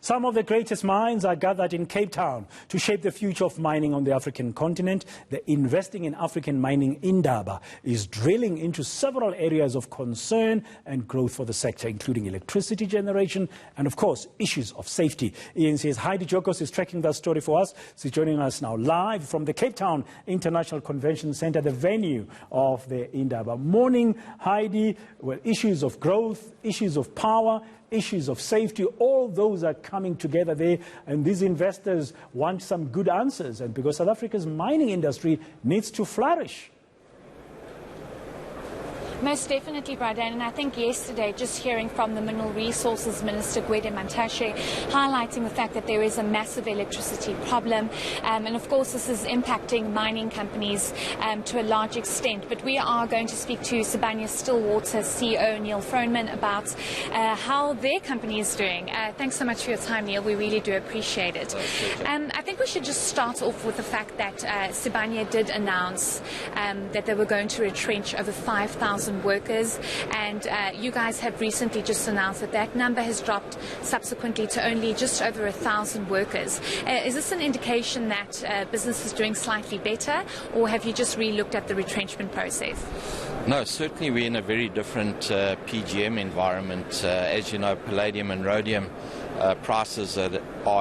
Some of the greatest minds are gathered in Cape Town to shape the future of mining on the African continent. The Investing in African Mining Indaba is drilling into several areas of concern and growth for the sector, including electricity generation and, of course, issues of safety. ENC's Heidi Jokos is tracking that story for us. She's joining us now live from the Cape Town International Convention Center, the venue of the Indaba. Morning, Heidi. Well, issues of growth, issues of power, issues of safety, all those are coming together there, and these investors want some good answers, and because South Africa's mining industry needs to flourish. Most definitely, Brian, and I think yesterday, just hearing from the Mineral Resources Minister, Gwede Mantashe, highlighting the fact that there is a massive electricity problem, and of course this is impacting mining companies to a large extent. But we are going to speak to Sibanye-Stillwater CEO Neil Froneman about how their company is doing. Thanks so much for your time, Neil. We really do appreciate it. I think we should just start off with the fact that Sibanye did announce that they were going to retrench over 5,000 workers, and you guys have recently just announced that that number has dropped subsequently to only just over 1,000 workers. Is this an indication that business is doing slightly better, or have you just re-looked at the retrenchment process? No, certainly we're in a very different PGM environment. As you know, palladium and rhodium prices are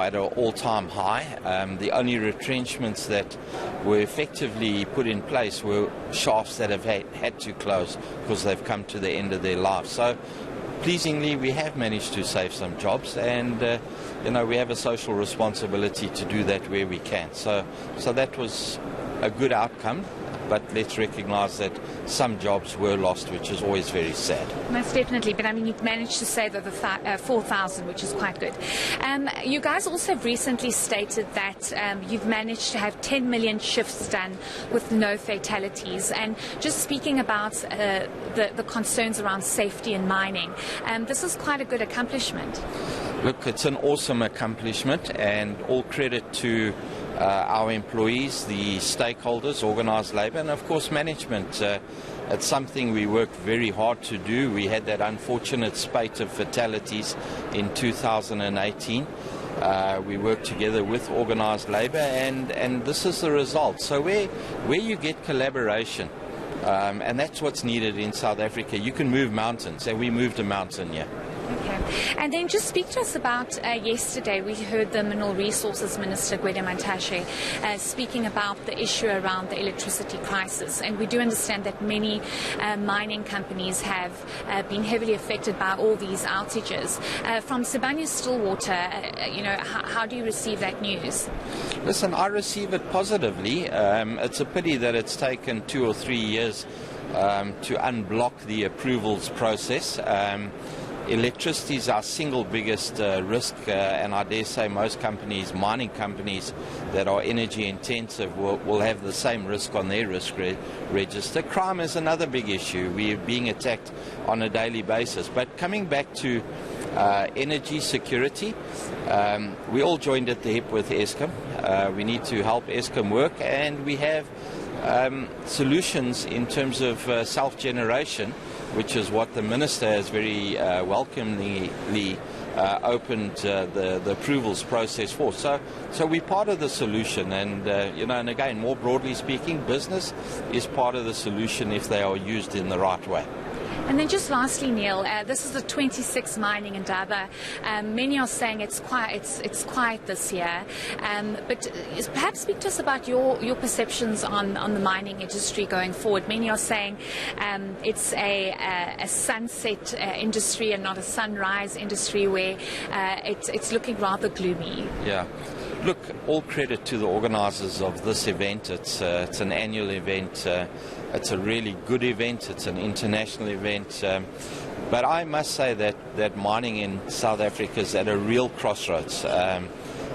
at an all-time high. The only retrenchments that were effectively put in place were shafts that have had to close because they've come to the end of their life. So pleasingly, we have managed to save some jobs, and we have a social responsibility to do that where we can. So that was a good outcome. But let's recognise that some jobs were lost, which is always very sad. Most definitely, but I mean, you've managed to save over 4,000, which is quite good. You guys also have recently stated that you've managed to have 10 million shifts done with no fatalities. And just speaking about the concerns around safety in mining, this is quite a good accomplishment. Look, it's an awesome accomplishment, and all credit to our employees, the stakeholders, organised labour, and of course management. It's something we worked very hard to do. We had that unfortunate spate of fatalities in 2018. We worked together with organised labour, and this is the result. So where you get collaboration, and that's what's needed in South Africa, you can move mountains, and we moved a mountain here. Okay. And then just speak to us about yesterday. We heard the Mineral Resources Minister, Gwede Mantashe, speaking about the issue around the electricity crisis. And we do understand that many mining companies have been heavily affected by all these outages. From Sibanye-Stillwater, how do you receive that news? Listen, I receive it positively. It's a pity that it's taken 2 or 3 years to unblock the approvals process. Electricity is our single biggest risk, and I dare say most companies, mining companies that are energy intensive, will have the same risk on their risk register. Crime is another big issue. We are being attacked on a daily basis. But coming back to energy security, we all joined at the hip with Eskom. We need to help Eskom work, and we have solutions in terms of self-generation, which is what the Minister has very welcomingly opened the approvals process for. So we're part of the solution, and and again, more broadly speaking, business is part of the solution if they are used in the right way. And then just lastly, Neil, this is the 26th mining Indaba. Many are saying it's quiet this year, but perhaps speak to us about your perceptions on the mining industry going forward. Many are saying it's a sunset industry and not a sunrise industry, where it's looking rather gloomy. Yeah. Look, all credit to the organisers of this event. It's an annual event. It's a really good event. It's an international event. But I must say that mining in South Africa is at a real crossroads.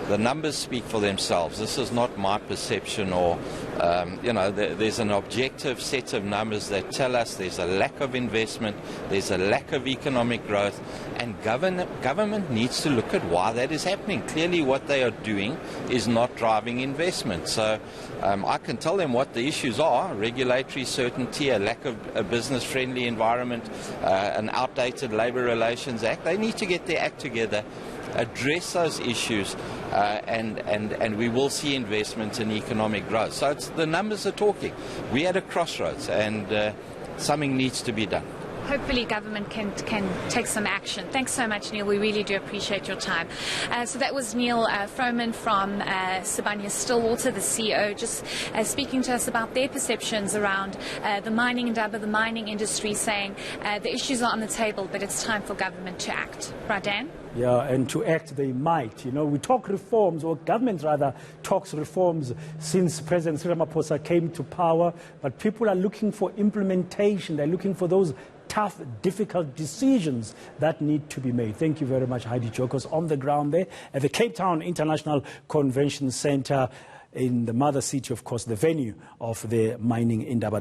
The numbers speak for themselves. This is not my perception, or there's an objective set of numbers that tell us there's a lack of investment, there's a lack of economic growth, and government needs to look at why that is happening. Clearly what they are doing is not driving investment. So I can tell them what the issues are: regulatory certainty, a lack of a business-friendly environment, an outdated Labour Relations Act. They need to get their act together address those issues, and we will see investment in economic growth. So the numbers are talking. We're at a crossroads, and something needs to be done. Hopefully government can take some action. Thanks so much, Neil. We really do appreciate your time. So that was Neil Froman from Sibanye-Stillwater, the CEO, just speaking to us about their perceptions around the mining Indaba, the mining industry, saying the issues are on the table, but it's time for government to act. Radan? Yeah, and to act they might. You know, we talk reforms, or government rather talks reforms since President Cyril Ramaphosa came to power, but people are looking for implementation. They're looking for those tough, difficult decisions that need to be made. Thank you very much, Heidi Jokos, on the ground there at the Cape Town International Convention Centre in the mother city, of course, the venue of the mining Indaba.